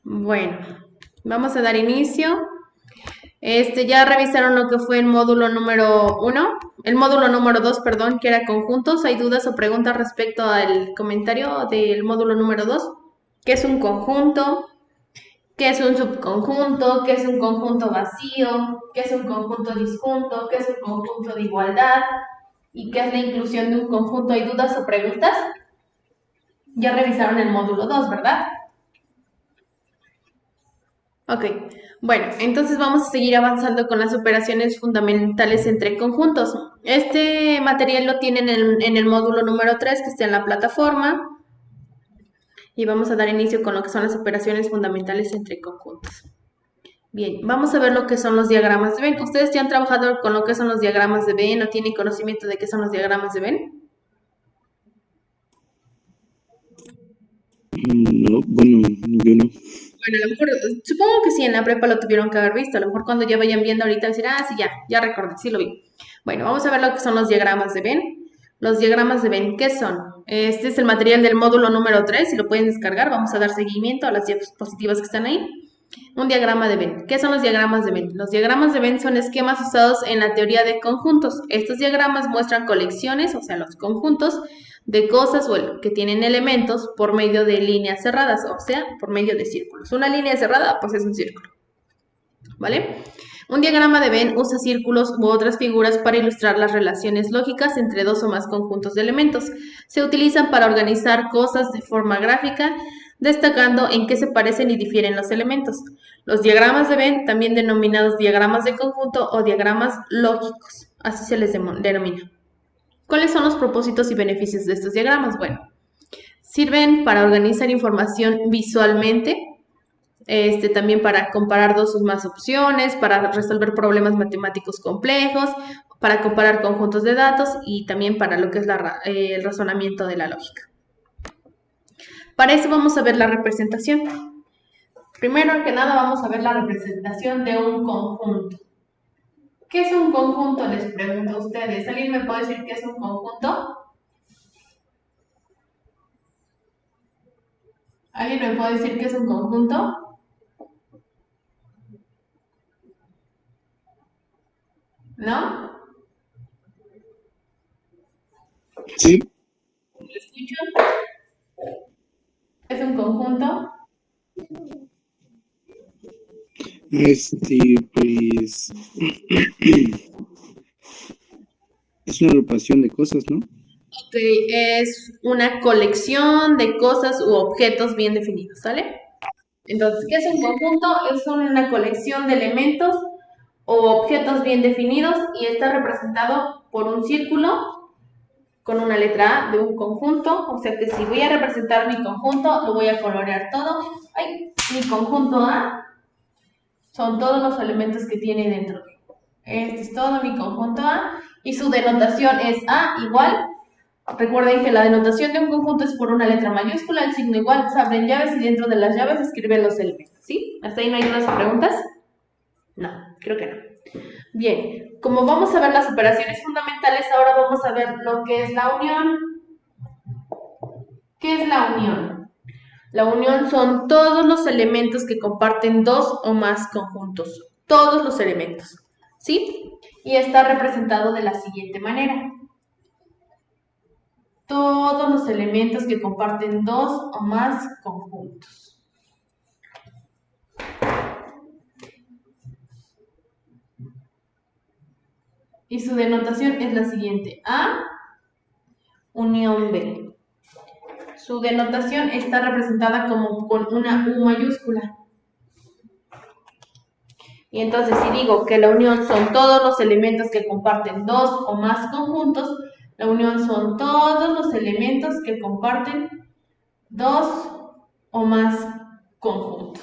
Bueno, vamos a dar inicio. Ya revisaron lo que fue el módulo número 1, el módulo número 2, perdón, que era conjuntos. ¿Hay dudas o preguntas respecto al comentario del módulo número 2? ¿Qué es un conjunto? ¿Qué es un subconjunto? ¿Qué es un conjunto vacío? ¿Qué es un conjunto disjunto? ¿Qué es un conjunto de igualdad? ¿Y qué es la inclusión de un conjunto? ¿Hay dudas o preguntas? Ya revisaron el módulo 2, ¿verdad? Ok, bueno, entonces vamos a seguir avanzando con las operaciones fundamentales entre conjuntos. Este material lo tienen en el módulo número 3 que está en la plataforma y vamos a dar inicio con lo que son las operaciones fundamentales entre conjuntos. Bien, vamos a ver lo que son los diagramas de Venn. ¿Ustedes ya han trabajado con lo que son los diagramas de Venn o tienen conocimiento de qué son los diagramas de Venn? No, bueno, yo no. Bueno, a lo mejor, supongo que sí, en la prepa lo tuvieron que haber visto. A lo mejor cuando ya vayan viendo ahorita decir, ah, sí, ya recordé, sí lo vi. Bueno, vamos a ver lo que son los diagramas de Venn. Los diagramas de Venn, ¿qué son? Este es el material del módulo número 3, si lo pueden descargar, vamos a dar seguimiento a las diapositivas que están ahí. Un diagrama de Venn. ¿Qué son los diagramas de Venn? Los diagramas de Venn son esquemas usados en la teoría de conjuntos. Estos diagramas muestran colecciones, o sea, los conjuntos de cosas que tienen elementos por medio de líneas cerradas, o sea, por medio de círculos. Una línea cerrada, pues es un círculo, ¿vale? Un diagrama de Venn usa círculos u otras figuras para ilustrar las relaciones lógicas entre dos o más conjuntos de elementos. Se utilizan para organizar cosas de forma gráfica, destacando en qué se parecen y difieren los elementos. Los diagramas de Venn, también denominados diagramas de conjunto o diagramas lógicos, así se les denomina. ¿Cuáles son los propósitos y beneficios de estos diagramas? Bueno, sirven para organizar información visualmente, también para comparar dos o más opciones, para resolver problemas matemáticos complejos, para comparar conjuntos de datos y también para lo que es el razonamiento de la lógica. Para eso vamos a ver la representación. Primero que nada vamos a ver la representación de un conjunto. ¿Qué es un conjunto? Les pregunto a ustedes. ¿Alguien me puede decir qué es un conjunto? ¿Alguien me puede decir qué es un conjunto? ¿No? Sí, ¿Lo escucho? ¿Es un conjunto? pues es una agrupación de cosas, ¿no? Ok, es una colección de cosas u objetos bien definidos, ¿sale? Entonces, ¿qué es un conjunto? Es una colección de elementos o objetos bien definidos y está representado por un círculo con una letra A de un conjunto. O sea que si voy a representar mi conjunto, lo voy a colorear todo. Ay, mi conjunto A son todos los elementos que tiene dentro. Este es todo mi conjunto A y su denotación es A igual. Recuerden que la denotación de un conjunto es por una letra mayúscula, el signo igual, se abren llaves y dentro de las llaves escriben los elementos, ¿sí? ¿Hasta ahí no hay dudas o preguntas? No, creo que no. Bien, como vamos a ver las operaciones fundamentales, ahora vamos a ver lo que es la unión. ¿Qué es la unión? La unión son todos los elementos que comparten dos o más conjuntos. Todos los elementos, ¿sí? Y está representado de la siguiente manera. Todos los elementos que comparten dos o más conjuntos. Y su denotación es la siguiente. A unión B. Su denotación está representada como con una U mayúscula. Y entonces si digo que la unión son todos los elementos que comparten dos o más conjuntos, la unión son todos los elementos que comparten dos o más conjuntos.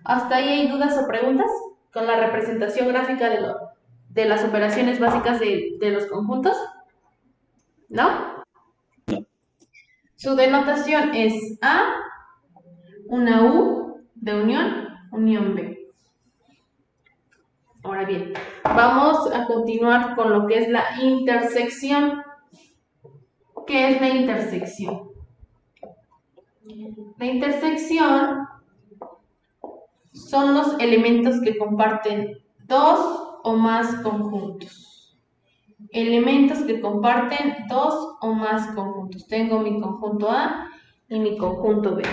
¿Hasta ahí hay dudas o preguntas con la representación gráfica de las operaciones básicas de los conjuntos? ¿No? Su denotación es A, una U de unión, unión B. Ahora bien, vamos a continuar con lo que es la intersección. ¿Qué es la intersección? La intersección son los elementos que comparten dos o más conjuntos. Elementos que comparten dos o más conjuntos. Tengo mi conjunto A y mi conjunto B.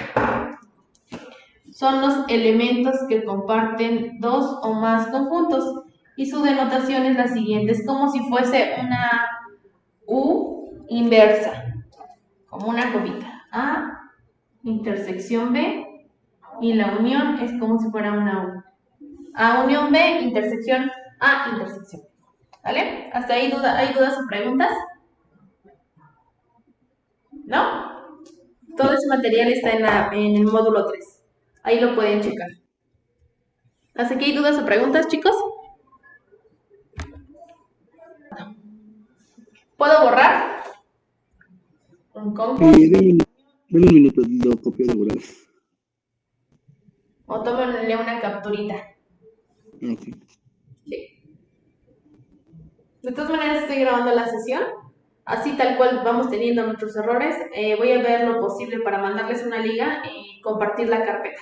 Son los elementos que comparten dos o más conjuntos. Y su denotación es la siguiente. Es como si fuese una U inversa. Como una comita. A, intersección B. Y la unión es como si fuera una U. A unión B, intersección A, intersección. ¿Vale? ¿Hasta ahí hay dudas o preguntas? ¿No? Todo ese material está en el módulo 3. Ahí lo pueden checar. ¿Hasta aquí hay dudas o preguntas, chicos? ¿Puedo borrar? Un conjunto. Deme un minuto, lo copio de borrar. O tómenle una capturita. Ok. Sí. De todas maneras estoy grabando la sesión. Así tal cual vamos teniendo nuestros errores. Voy a ver lo posible para mandarles una liga y compartir la carpeta.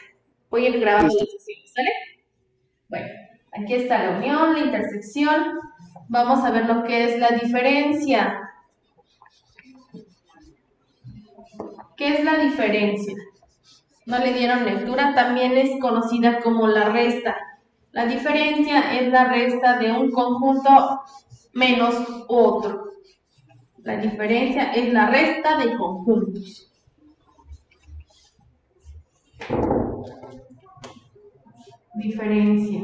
Voy a ir grabando la sesión, ¿sale? Bueno, aquí está la unión, la intersección. Vamos a ver lo que es la diferencia. ¿Qué es la diferencia? ¿No le dieron lectura? También es conocida como la resta. La diferencia es la resta de un conjunto menos otro. La diferencia es la resta de conjuntos. Diferencia.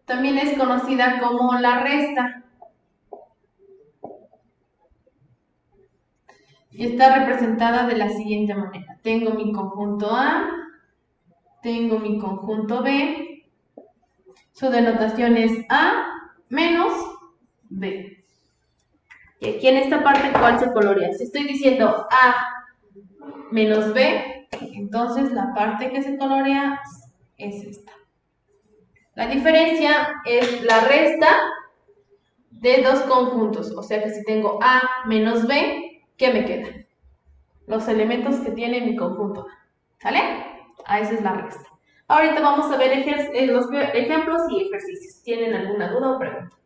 También es conocida como la resta. Y está representada de la siguiente manera. Tengo mi conjunto A, tengo mi conjunto B, su denotación es A menos B. Y aquí en esta parte, ¿cuál se colorea? Si estoy diciendo A menos B, entonces la parte que se colorea es esta. La diferencia es la resta de dos conjuntos. O sea que si tengo A menos B, ¿qué me queda? Los elementos que tiene mi conjunto A. ¿Sale? Esa es la resta. Ahorita vamos a ver los ejemplos y ejercicios. ¿Tienen alguna duda o pregunta?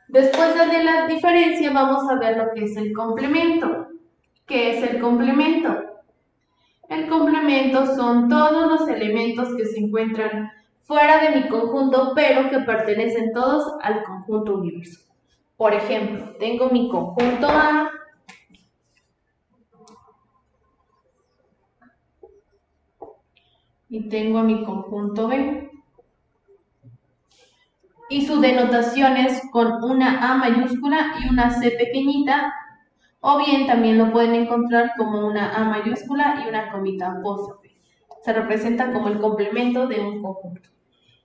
Después de la diferencia, vamos a ver lo que es el complemento. ¿Qué es el complemento? El complemento son todos los elementos que se encuentran fuera de mi conjunto, pero que pertenecen todos al conjunto universo. Por ejemplo, tengo mi conjunto A, y tengo mi conjunto B. Y su denotación es con una A mayúscula y una C pequeñita, o bien también lo pueden encontrar como una A mayúscula y una comita apóstrofe. Se representa como el complemento de un conjunto.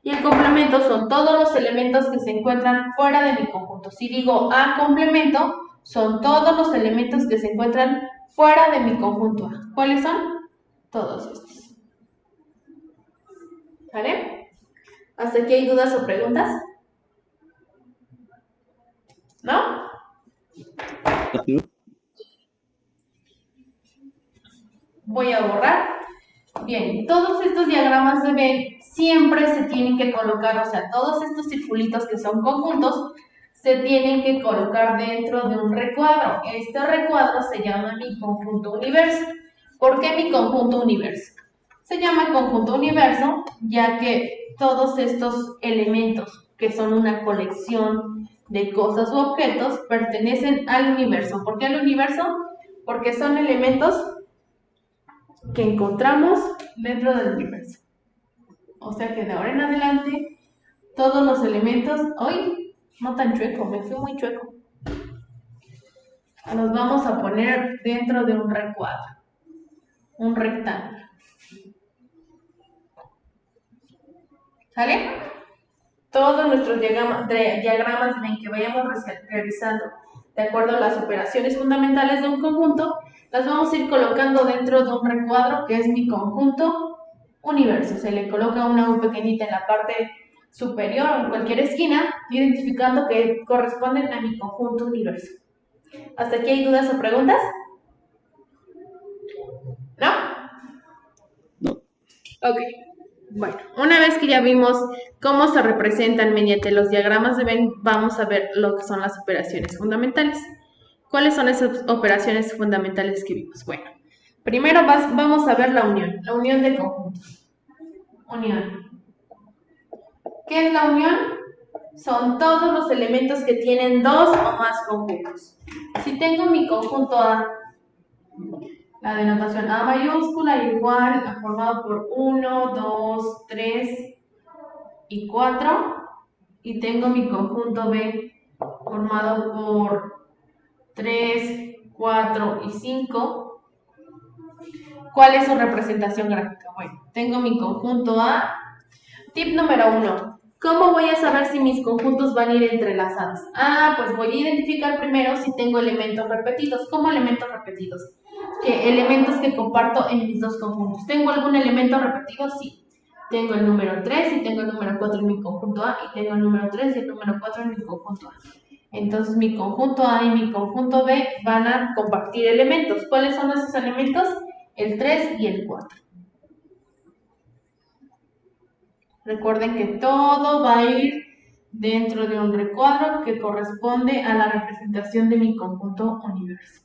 Y el complemento son todos los elementos que se encuentran fuera de mi conjunto. Si digo A complemento, son todos los elementos que se encuentran fuera de mi conjunto A. ¿Cuáles son? Todos estos. ¿Vale? ¿Hasta aquí hay dudas o preguntas? ¿No? Voy a borrar. Bien, todos estos diagramas de Venn siempre se tienen que colocar, o sea, todos estos circulitos que son conjuntos se tienen que colocar dentro de un recuadro. Este recuadro se llama mi conjunto universo. ¿Por qué mi conjunto universo? Se llama conjunto universo ya que todos estos elementos que son una colección de cosas u objetos pertenecen al universo. ¿Por qué al universo? Porque son elementos que encontramos dentro del universo. O sea que de ahora en adelante, todos los elementos, hoy no tan chueco, me fui muy chueco, los vamos a poner dentro de un recuadro, un rectángulo. ¿Sale? Todos nuestros diagramas que vayamos realizando de acuerdo a las operaciones fundamentales de un conjunto, las vamos a ir colocando dentro de un recuadro que es mi conjunto universo. Se le coloca una U pequeñita en la parte superior o en cualquier esquina, identificando que corresponden a mi conjunto universo. ¿Hasta aquí hay dudas o preguntas? Ok, bueno, una vez que ya vimos cómo se representan mediante los diagramas de Venn, vamos a ver lo que son las operaciones fundamentales. ¿Cuáles son esas operaciones fundamentales que vimos? Bueno, primero vamos a ver la unión de conjuntos. Unión. ¿Qué es la unión? Son todos los elementos que tienen dos o más conjuntos. Si tengo mi conjunto A, la denotación A mayúscula igual formado por 1, 2, 3 y 4, y tengo mi conjunto B formado por 3, 4 y 5. ¿Cuál es su representación gráfica? Bueno, tengo mi conjunto A. Tip número 1. ¿Cómo voy a saber si mis conjuntos van a ir entrelazados? Pues voy a identificar primero si tengo elementos repetidos. ¿Cómo elementos repetidos? ¿Qué elementos que comparto en mis dos conjuntos? ¿Tengo algún elemento repetido? Sí. Tengo el número 3 y tengo el número 4 en mi conjunto A, y tengo el número 3 y el número 4 en mi conjunto A. Entonces mi conjunto A y mi conjunto B van a compartir elementos. ¿Cuáles son esos elementos? El 3 y el 4. Recuerden que todo va a ir dentro de un recuadro que corresponde a la representación de mi conjunto universo.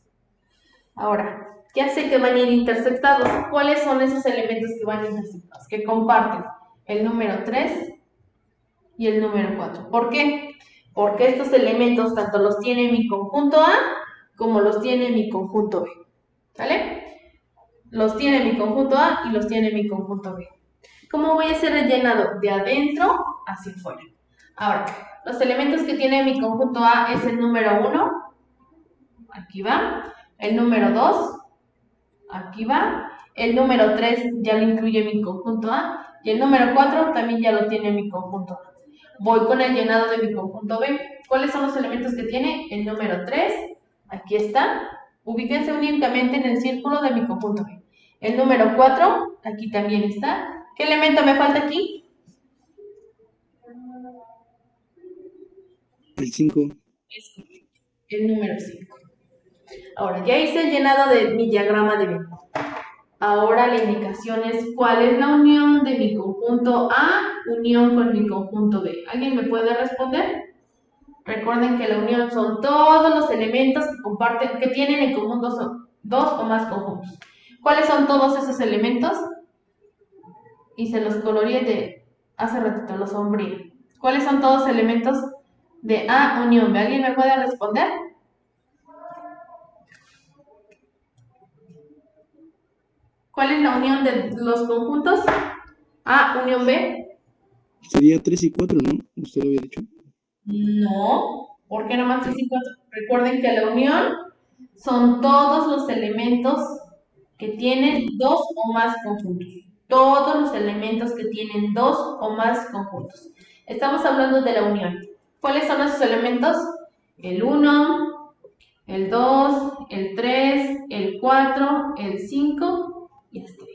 Ahora, ya sé que van a ir intersectados. ¿Cuáles son esos elementos que van intersectados? Que comparten el número 3 y el número 4. ¿Por qué? Porque estos elementos tanto los tiene mi conjunto A como los tiene mi conjunto B. ¿Sale? Los tiene mi conjunto A y los tiene mi conjunto B. ¿Cómo voy a hacer el llenado? De adentro hacia afuera. Ahora, los elementos que tiene mi conjunto A es el número 1, aquí va, el número 2, aquí va, el número 3 ya lo incluye mi conjunto A, y el número 4 también ya lo tiene mi conjunto A. Voy con el llenado de mi conjunto B. ¿Cuáles son los elementos que tiene? El número 3, aquí está, ubíquense únicamente en el círculo de mi conjunto B. El número 4, aquí también está. ¿Qué elemento me falta aquí? El 5. Es correcto, el número 5. Ahora, ya hice el llenado de mi diagrama de Venn. Ahora la indicación es cuál es la unión de mi conjunto A, unión con mi conjunto B. ¿Alguien me puede responder? Recuerden que la unión son todos los elementos que comparten, que tienen en común dos o más conjuntos. ¿Cuáles son todos esos elementos? Y se los coloreé de hace ratito, los sombrío. ¿Cuáles son todos los elementos de A unión B? ¿Alguien me puede responder? ¿Cuál es la unión de los conjuntos? A unión B. Sería 3 y 4, ¿no? Usted lo había dicho. No, ¿por qué nomás 3 y 4? Recuerden que la unión son todos los elementos que tienen dos o más conjuntos. Todos los elementos que tienen dos o más conjuntos. Estamos hablando de la unión. ¿Cuáles son esos elementos? El 1, el 2, el 3, el 4, el 5 y este.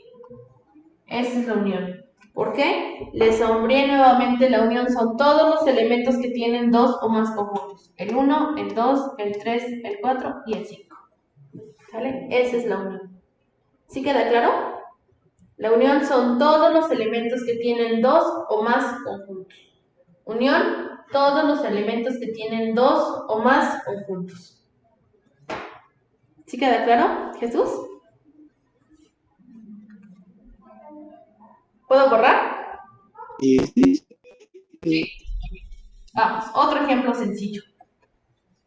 Esa es la unión. ¿Por qué? Les sombreé nuevamente la unión. Son todos los elementos que tienen dos o más conjuntos. El 1, el 2, el 3, el 4 y el 5. ¿Vale? Esa es la unión. ¿Sí queda claro? La unión son todos los elementos que tienen dos o más conjuntos. Unión, todos los elementos que tienen dos o más conjuntos. ¿Sí queda claro, Jesús? ¿Puedo borrar? Sí. Vamos, otro ejemplo sencillo.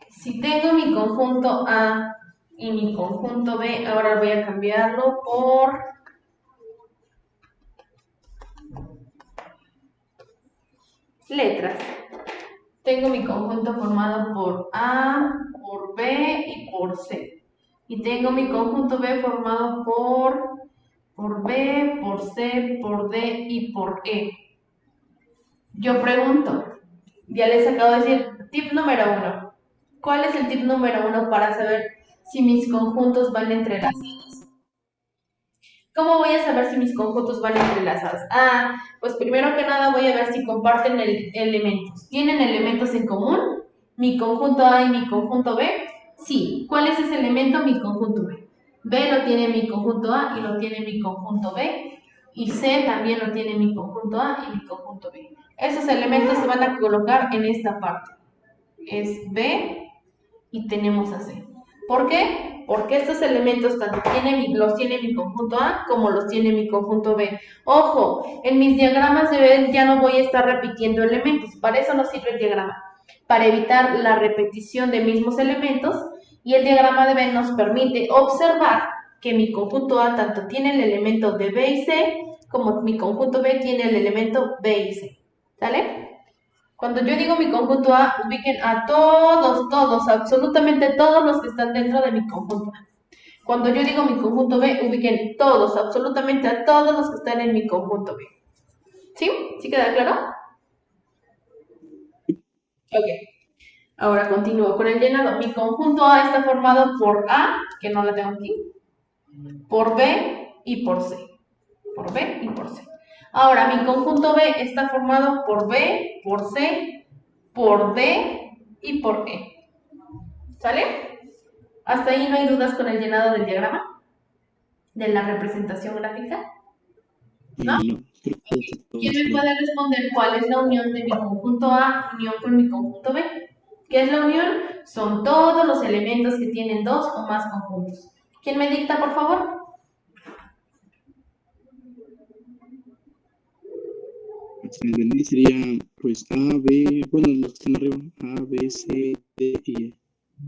Si tengo mi conjunto A y mi conjunto B, ahora voy a cambiarlo por letras. Tengo mi conjunto formado por A, por B y por C. Y tengo mi conjunto B formado por B, por C, por D y por E. Yo pregunto, ya les acabo de decir, tip número 1. ¿Cuál es el tip número 1 para saber si mis conjuntos van entrelazados? ¿Cómo voy a saber si mis conjuntos van entrelazados? Pues primero que nada voy a ver si comparten elementos. ¿Tienen elementos en común? ¿Mi conjunto A y mi conjunto B? Sí. ¿Cuál es ese elemento? Mi conjunto B. B lo tiene mi conjunto A y lo tiene mi conjunto B. y C también lo tiene mi conjunto A y mi conjunto B. Esos elementos se van a colocar en esta parte. Es B y tenemos a C. ¿Por qué? Porque estos elementos tanto los tiene mi conjunto A como los tiene mi conjunto B. Ojo, en mis diagramas de B ya no voy a estar repitiendo elementos, para eso nos sirve el diagrama, para evitar la repetición de mismos elementos, y el diagrama de B nos permite observar que mi conjunto A tanto tiene el elemento de B y C, como mi conjunto B tiene el elemento B y C. ¿Sale? Cuando yo digo mi conjunto A, ubiquen a todos, absolutamente todos los que están dentro de mi conjunto A. Cuando yo digo mi conjunto B, ubiquen todos, absolutamente a todos los que están en mi conjunto B. ¿Sí? ¿Sí queda claro? Ok. Ahora continúo con el llenado. Mi conjunto A está formado por A, que no la tengo aquí, por B y por C. Por B y por C. Ahora, mi conjunto B está formado por B, por C, por D y por E. ¿Sale? ¿Hasta ahí no hay dudas con el llenado del diagrama? ¿De la representación gráfica? ¿No? No, creo que está todo ¿Quién más me claro. puede responder cuál es la unión de mi conjunto A unión con mi conjunto B? ¿Qué es la unión? Son todos los elementos que tienen dos o más conjuntos. ¿Quién me dicta, por favor? Si me entendí, sería pues A, B, bueno, los que están arriba, A, B, C, D y E.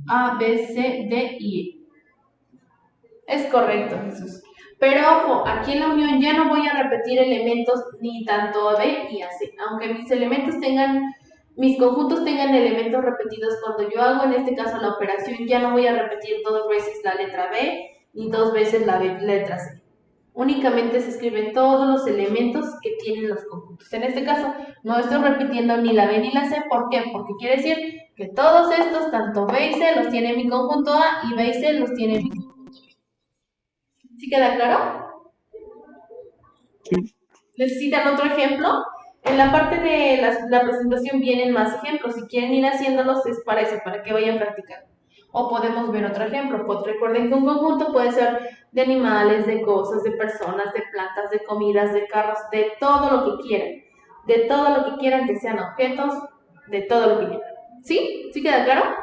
A, B, C, D y E. Es correcto, Jesús. Pero ojo, aquí en la unión ya no voy a repetir elementos ni tanto a B ni a C. Aunque mis conjuntos tengan elementos repetidos, cuando yo hago en este caso la operación, ya no voy a repetir dos veces la letra B ni dos veces la letra C. Únicamente se escriben todos los elementos que tienen los conjuntos. En este caso, no estoy repitiendo ni la B ni la C. ¿Por qué? Porque quiere decir que todos estos, tanto B y C, los tiene mi conjunto A y B y C los tiene mi conjunto B. ¿Sí queda claro? Sí, ¿Necesitan otro ejemplo? En la parte de la presentación vienen más ejemplos. Si quieren ir haciéndolos, es para eso, para que vayan practicando. O podemos ver otro ejemplo. Pues recuerden que un conjunto puede ser de animales, de cosas, de personas, de plantas, de comidas, de carros, de todo lo que quieran. De todo lo que quieran que sean objetos, de todo lo que quieran. ¿Sí? ¿Sí queda claro?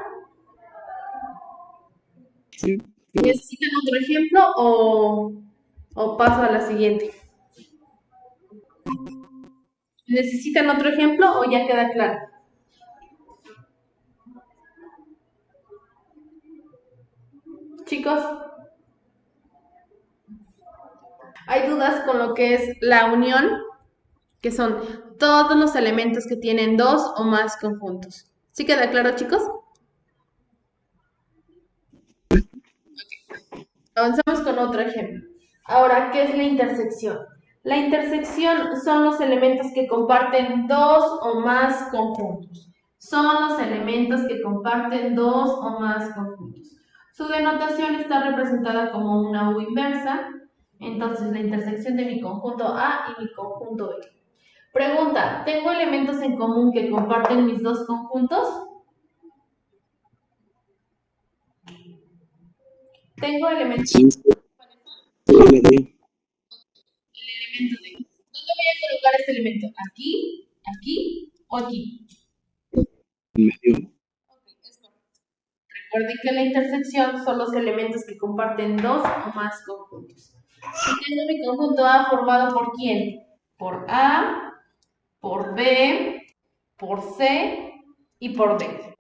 sí, claro. ¿Necesitan otro ejemplo o paso a la siguiente? ¿Necesitan otro ejemplo o ya queda claro? Chicos, ¿hay dudas con lo que es la unión? Que son todos los elementos que tienen dos o más conjuntos. ¿Sí queda claro, chicos? Avanzamos con otro ejemplo. Ahora, ¿qué es la intersección? La intersección son los elementos que comparten dos o más conjuntos. Son los elementos que comparten dos o más conjuntos. Su denotación está representada como una U inversa. Entonces, la intersección de mi conjunto A y mi conjunto B. Pregunta, ¿tengo elementos en común que comparten mis dos conjuntos? Tengo elementos. Sí, sería la D, El elemento de. ¿Dónde voy a colocar este elemento? ¿Aquí? ¿Aquí? ¿O aquí? en medio. Ok, es correcto. Recuerden que la intersección son los elementos que comparten dos o más conjuntos. Y tengo mi conjunto A formado por quién? Por A, por B, por C y por D.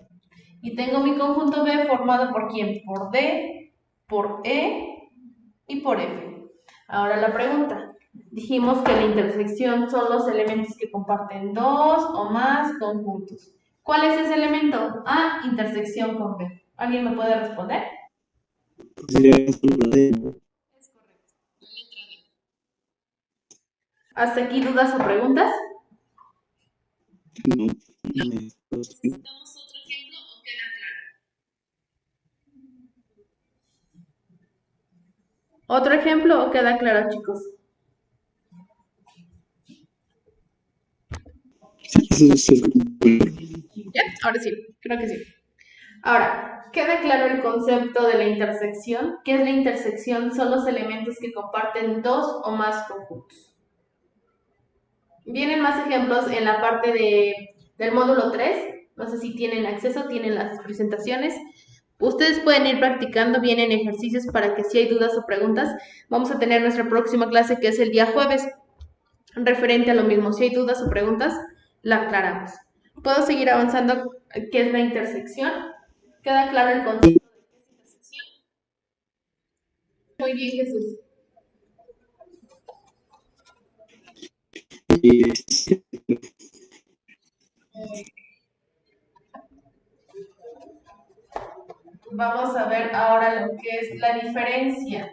Y tengo mi conjunto B formado por quién? Por D, por E y por F. Ahora la pregunta. Dijimos que la intersección son los elementos que comparten dos o más conjuntos. ¿Cuál es ese elemento? A, intersección con B. ¿Alguien me puede responder? Sería solo la D, Es correcto. La letra D. ¿Hasta aquí dudas o preguntas? no, todos bien. ¿Necesitamos otro ejemplo o queda claro? ¿Otro ejemplo o queda claro, chicos? Sí, eso es el ¿Ya? Ahora sí, creo que sí. Ahora, ¿queda claro el concepto de la intersección? ¿Qué es la intersección? Son los elementos que comparten dos o más conjuntos. Vienen más ejemplos en la parte del módulo 3. No sé si tienen acceso, tienen las presentaciones. Ustedes pueden ir practicando, vienen ejercicios para que si hay dudas o preguntas, vamos a tener nuestra próxima clase que es el día jueves, referente a lo mismo. Si hay dudas o preguntas, la aclaramos. ¿Puedo seguir avanzando? ¿Qué es la intersección? ¿Queda claro el concepto de intersección? Muy bien, Jesús. Sí. Vamos a ver ahora lo que es la diferencia.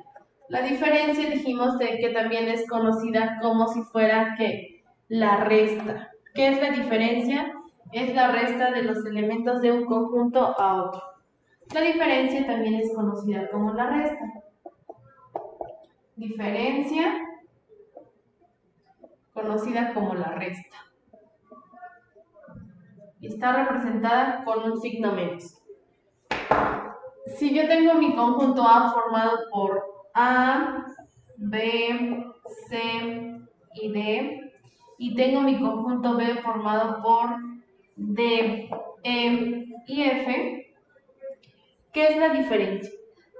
La diferencia dijimos de que también es conocida como si fuera que la resta. ¿Qué es la diferencia? Es la resta de los elementos de un conjunto a otro. La diferencia también es conocida como la resta. Diferencia conocida como la resta. Y está representada con un signo menos. Si yo tengo mi conjunto A formado por A, B, C y D, y tengo mi conjunto B formado por D, E y F, ¿qué es la diferencia?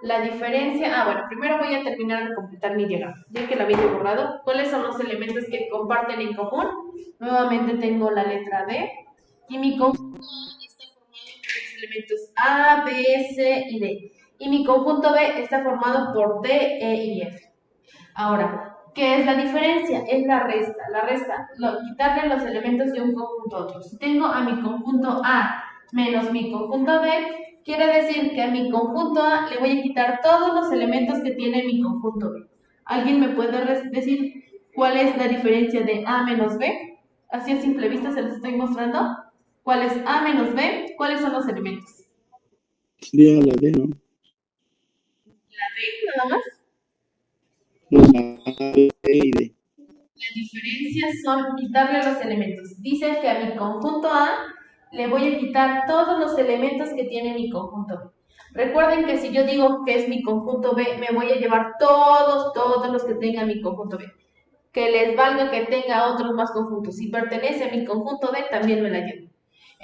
La diferencia, bueno, primero voy a terminar de completar mi diagrama, ya que lo había borrado. ¿Cuáles son los elementos que comparten en común? Nuevamente tengo la letra D, y mi conjunto A está formado por los elementos A, B, C y D. Y mi conjunto B está formado por D, E y F. Ahora, ¿qué es la diferencia? Es la resta. La resta, quitarle los elementos de un conjunto a otro. Si tengo a mi conjunto A menos mi conjunto B, quiere decir que a mi conjunto A le voy a quitar todos los elementos que tiene mi conjunto B. ¿Alguien me puede decir cuál es la diferencia de A menos B? Así a simple vista se los estoy mostrando. ¿Cuál es A menos B? ¿Cuáles son los elementos? Sería la D, ¿no? La D, nada más. La A, B, C y D. La diferencia son quitarle los elementos. Dice que a mi conjunto A le voy a quitar todos los elementos que tiene mi conjunto B. Recuerden que si yo digo que es mi conjunto B, me voy a llevar todos los que tenga mi conjunto B. Que les valga que tenga otros más conjuntos. Si pertenece a mi conjunto B, también me la llevo.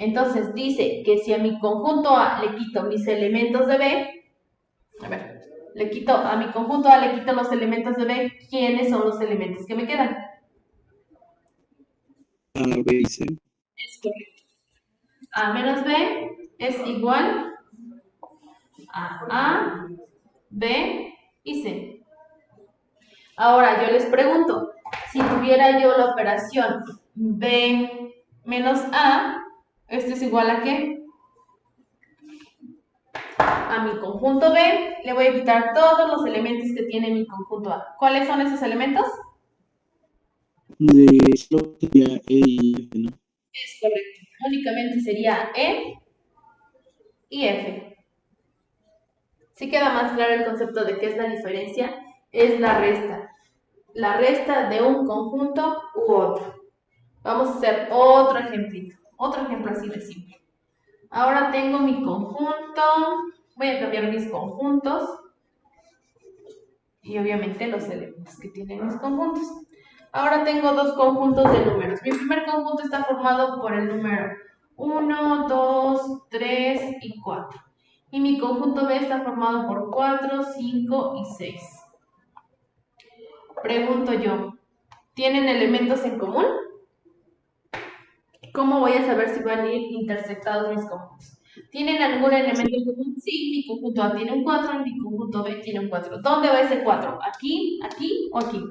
Entonces dice que si a mi conjunto A le quito mis elementos de B, a ver, a mi conjunto A le quito los elementos de B, ¿quiénes son los elementos que me quedan? A, B y C. Es correcto. A menos B es igual a A, B y C. Ahora yo les pregunto, si tuviera yo la operación B menos A, ¿esto es igual a qué? A mi conjunto B le voy a quitar todos los elementos que tiene mi conjunto A. ¿Cuáles son esos elementos? De solo sería E y F, ¿no? Es correcto. Únicamente sería E y F. ¿Sí queda más claro el concepto de qué es la diferencia? Es la resta. La resta de un conjunto u otro. Vamos a hacer otro ejemplito. Otro ejemplo así de simple. Ahora tengo mi conjunto. Voy a cambiar mis conjuntos. Y obviamente los elementos que tienen mis conjuntos. Ahora tengo dos conjuntos de números. Mi primer conjunto está formado por el número 1, 2, 3 y 4. Y mi conjunto B está formado por 4, 5 y 6. Pregunto yo, ¿tienen elementos en común? ¿Cómo voy a saber si van a ir intersectados mis conjuntos? ¿Tienen algún elemento en común? Sí, mi conjunto A tiene un 4 y mi conjunto B tiene un 4. ¿Dónde va ese 4? ¿Aquí, aquí o aquí?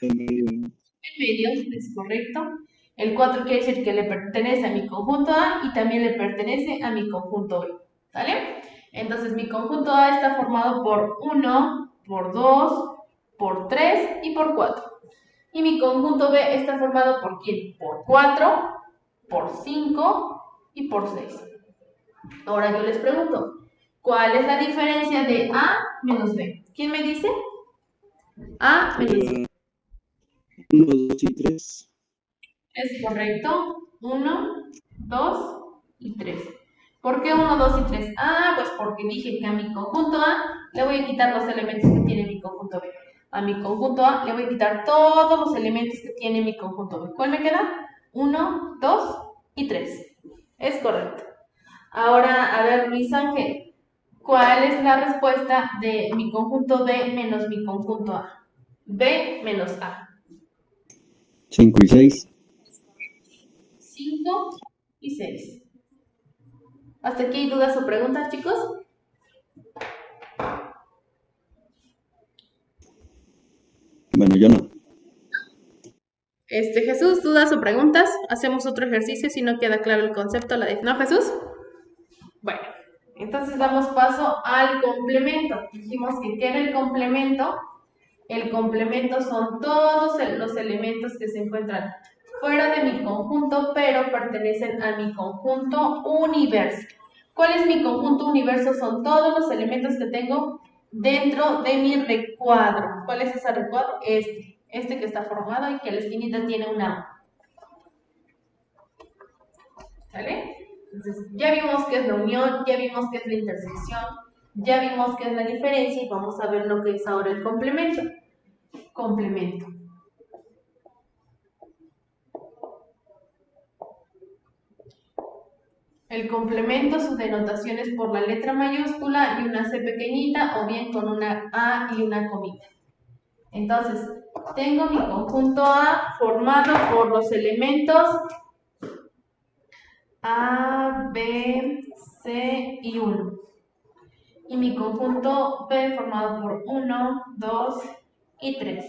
En medio. En medio, es correcto. El 4 quiere decir que le pertenece a mi conjunto A y también le pertenece a mi conjunto B. ¿Vale? Entonces mi conjunto A está formado por 1, por 2, por 3 y por 4. Y mi conjunto B está formado por ¿quién? Por 4, por 5 y por 6. Ahora yo les pregunto, ¿cuál es la diferencia de A menos B? ¿Quién me dice? A menos B. 1, 2 y 3. Es correcto. 1, 2 y 3. ¿Por qué 1, 2 y 3? Ah, pues porque dije que a mi conjunto A le voy a quitar los elementos que tiene mi conjunto B. A mi conjunto A le voy a quitar todos los elementos que tiene mi conjunto B. ¿Cuál me queda? 1, 2 y 3. Es correcto. Ahora, a ver, Luis Ángel, ¿cuál es la respuesta de mi conjunto B menos mi conjunto A? B menos A. 5 y 6. 5 y 6. ¿Hasta aquí hay dudas o preguntas, chicos? Bueno, yo no. Jesús, ¿dudas o preguntas? Hacemos otro ejercicio si no queda claro el concepto. ¿No, Jesús? Bueno, entonces damos paso al complemento. Dijimos que ¿qué era el complemento? El complemento son todos los elementos que se encuentran fuera de mi conjunto, pero pertenecen a mi conjunto universo. ¿Cuál es mi conjunto universo? Son todos los elementos que tengo dentro de mi recuadro. ¿Cuál es ese recuadro? Este que está formado y que a la esquinita tiene una A. ¿Sale? Entonces, ya vimos qué es la unión, ya vimos qué es la intersección, ya vimos qué es la diferencia y vamos a ver lo que es ahora el complemento. Complemento. El complemento, su denotación es por la letra mayúscula y una C pequeñita o bien con una A y una comita. Entonces, tengo mi conjunto A formado por los elementos A, B, C y 1. Y mi conjunto B formado por 1, 2 y 3.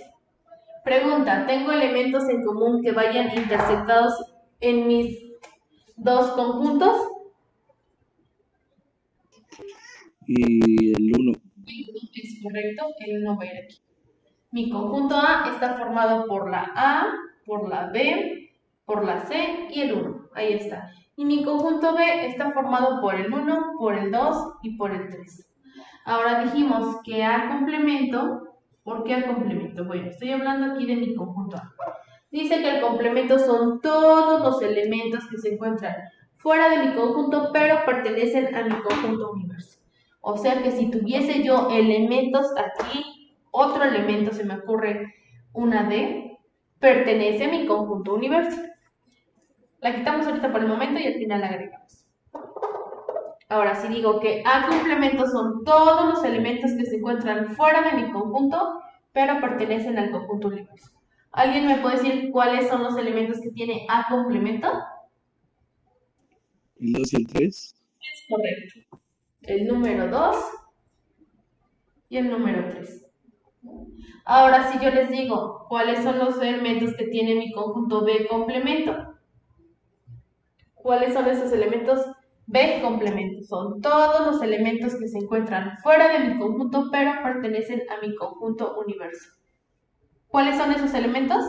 Pregunta, ¿tengo elementos en común que vayan intersectados en mis dos conjuntos? Y el 1. Es correcto, el 1 va a ir aquí. Mi conjunto A está formado por la A, por la B, por la C y el 1. Ahí está. Y mi conjunto B está formado por el 1, por el 2 y por el 3. Ahora dijimos que A complemento. ¿Por qué A complemento? Bueno, estoy hablando aquí de mi conjunto A. Dice que el complemento son todos los elementos que se encuentran fuera de mi conjunto, pero pertenecen a mi conjunto universo. O sea que si tuviese yo elementos aquí, otro elemento se me ocurre, una D, pertenece a mi conjunto universo. La quitamos ahorita por el momento y al final la agregamos. Ahora, si digo que A complemento son todos los elementos que se encuentran fuera de mi conjunto, pero pertenecen al conjunto universo. ¿Alguien me puede decir cuáles son los elementos que tiene A complemento? El 2 y el 3. Es correcto. El número 2 y el número 3. Ahora, si yo les digo cuáles son los elementos que tiene mi conjunto B complemento, ¿cuáles son esos elementos? B complemento. Son todos los elementos que se encuentran fuera de mi conjunto, pero pertenecen a mi conjunto universo. ¿Cuáles son esos elementos?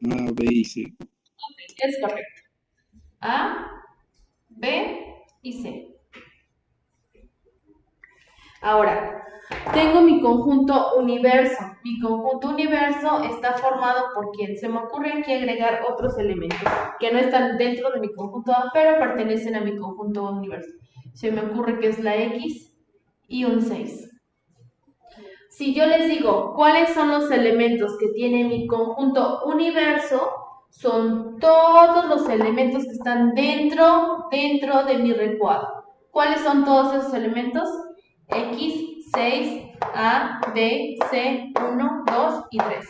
A, B y C. Es correcto. A, B y C. Ahora, tengo mi conjunto universo. Mi conjunto universo está formado por quién. Se me ocurre aquí agregar otros elementos que no están dentro de mi conjunto A, pero pertenecen a mi conjunto universo. Se me ocurre que es la X y un 6. Si yo les digo cuáles son los elementos que tiene mi conjunto universo, son todos los elementos que están dentro de mi recuadro. ¿Cuáles son todos esos elementos? X, 6, A, B, C, 1, 2 y 3.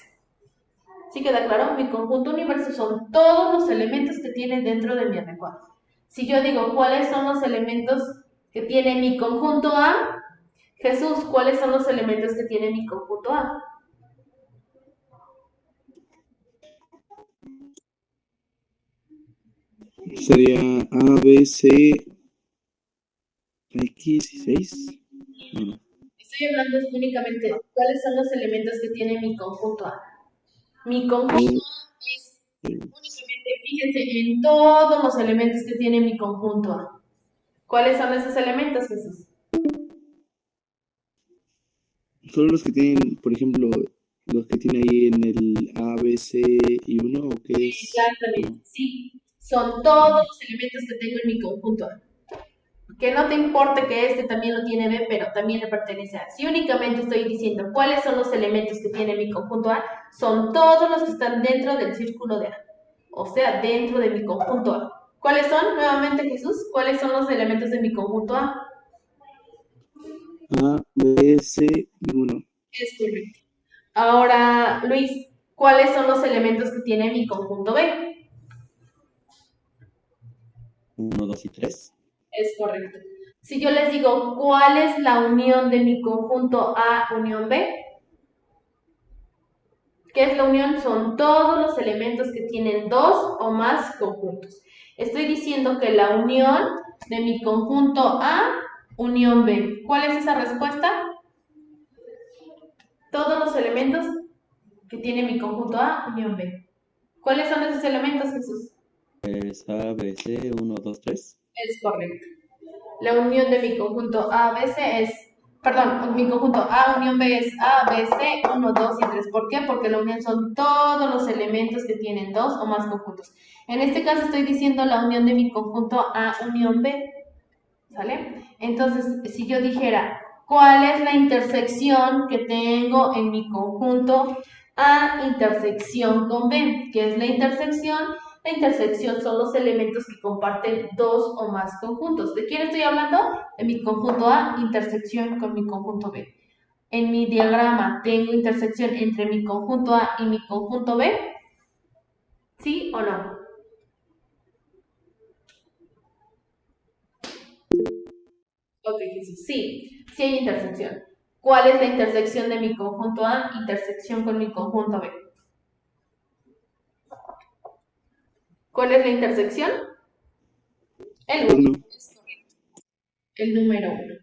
¿Sí queda claro? Mi conjunto universo son todos los elementos que tiene dentro de mi recuadro. Si yo digo cuáles son los elementos que tiene mi conjunto A, Jesús, ¿cuáles son los elementos que tiene mi conjunto A? Sería A, B, C, X y 6. Bueno, Estoy hablando únicamente de cuáles son los elementos que tiene mi conjunto A. Mi conjunto A es únicamente, fíjense en todos los elementos que tiene mi conjunto A. ¿Cuáles son esos elementos, Jesús? solo los que tienen, por ejemplo, los que tiene ahí en el A, B, C y 1, ¿o qué es? Exactamente, sí. Son todos los elementos que tengo en mi conjunto A. que no te importe que este también lo tiene B, pero también le pertenece a A. Si únicamente estoy diciendo cuáles son los elementos que tiene mi conjunto A, son todos los que están dentro del círculo de A, o sea, dentro de mi conjunto A. ¿Cuáles son? Nuevamente, Jesús, ¿cuáles son los elementos de mi conjunto A? A, B, C y 1. Es correcto. Ahora, Luis, ¿cuáles son los elementos que tiene mi conjunto B? 1, 2 y 3. Es correcto. Si yo les digo, ¿cuál es la unión de mi conjunto A unión B? ¿Qué es la unión? Son todos los elementos que tienen dos o más conjuntos. Estoy diciendo que la unión de mi conjunto A unión B. ¿Cuál es esa respuesta? Todos los elementos que tiene mi conjunto A unión B. ¿Cuáles son esos elementos, Jesús? Es A, B, C, 1, 2, 3. Es correcto. La unión de mi conjunto A, B, C es, perdón, mi conjunto A unión B es A, B, C, 1, 2 y 3. ¿Por qué? Porque la unión son todos los elementos que tienen dos o más conjuntos. En este caso estoy diciendo la unión de mi conjunto A unión B, ¿sale? Entonces, si yo dijera, ¿cuál es la intersección que tengo en mi conjunto A intersección con B? ¿Qué es la intersección? La intersección son los elementos que comparten dos o más conjuntos. ¿De quién estoy hablando? De mi conjunto A intersección con mi conjunto B. En mi diagrama tengo intersección entre mi conjunto A y mi conjunto B. ¿Sí o no? Ok, Jesús. Sí, sí hay intersección. ¿Cuál es la intersección de mi conjunto A? Intersección con mi conjunto B. ¿Cuál es la intersección? El 1. 1. El número 1.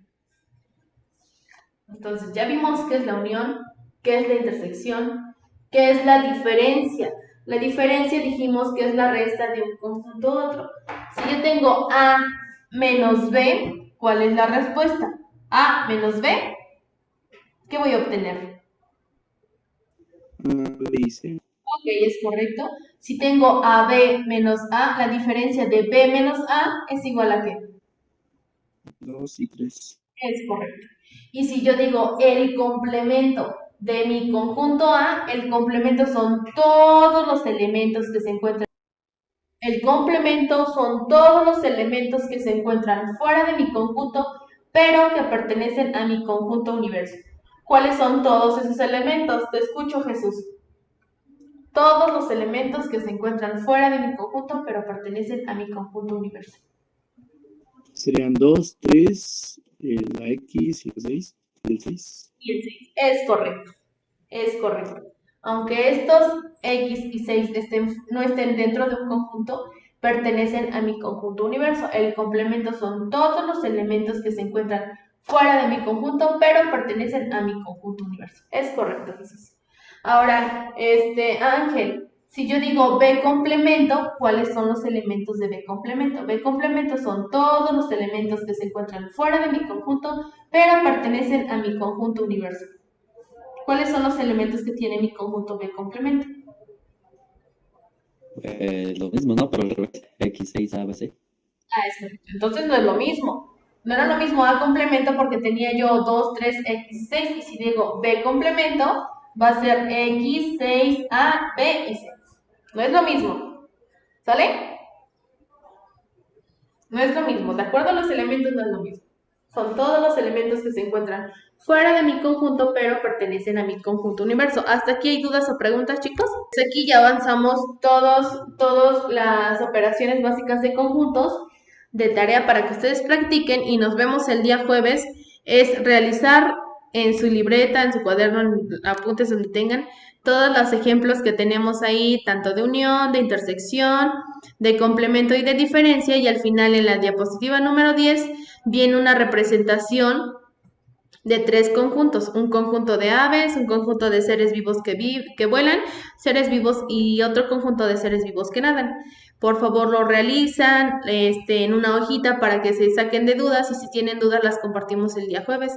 Entonces, ya vimos qué es la unión, qué es la intersección, qué es la diferencia. La diferencia dijimos que es la resta de un conjunto a otro. Si yo tengo A menos B, ¿cuál es la respuesta? A menos B, ¿qué voy a obtener? A, B y C. Ok, es correcto. Si tengo AB menos A, la diferencia de B menos A es igual a ¿qué? 2 y 3. Es correcto. Y si yo digo el complemento de mi conjunto A, el complemento son todos los elementos que se encuentran. El complemento son todos los elementos que se encuentran fuera de mi conjunto, pero que pertenecen a mi conjunto universo. ¿Cuáles son todos esos elementos? Te escucho, Jesús. Todos los elementos que se encuentran fuera de mi conjunto, pero pertenecen a mi conjunto universo. Serían 2, 3, la X y el 6. El 6. Y el 6. Es correcto. Es correcto. Aunque estos X y 6 no estén dentro de un conjunto, pertenecen a mi conjunto universo. El complemento son todos los elementos que se encuentran fuera de mi conjunto, pero pertenecen a mi conjunto universo. Es correcto, Jesús. Ahora, Ángel, si yo digo B complemento, ¿cuáles son los elementos de B complemento? B complemento son todos los elementos que se encuentran fuera de mi conjunto, pero pertenecen a mi conjunto universo. ¿Cuáles son los elementos que tiene mi conjunto B complemento? Lo mismo, ¿no? Pero al revés. X, 6, A, B, C. Ah, es correcto. Entonces no es lo mismo. No era lo mismo A complemento porque tenía yo 2, 3, X, 6. Y si digo B complemento, va a ser X, 6, A, B y C. No es lo mismo. ¿Sale? No es lo mismo. De acuerdo a los elementos, no es lo mismo. Son todos los elementos que se encuentran fuera de mi conjunto, pero pertenecen a mi conjunto universo. ¿Hasta aquí hay dudas o preguntas, chicos? Pues aquí ya avanzamos todas las operaciones básicas de conjuntos de tarea para que ustedes practiquen y nos vemos el día jueves. Es realizar en su libreta, en su cuaderno, en apuntes donde tengan, todos los ejemplos que tenemos ahí, tanto de unión, de intersección, de complemento y de diferencia, y al final en la diapositiva número 10 viene una representación de tres conjuntos, un conjunto de aves, un conjunto de seres vivos que vuelan, seres vivos y otro conjunto de seres vivos que nadan. Por favor, lo realizan en una hojita para que se saquen de dudas y si tienen dudas las compartimos el día jueves.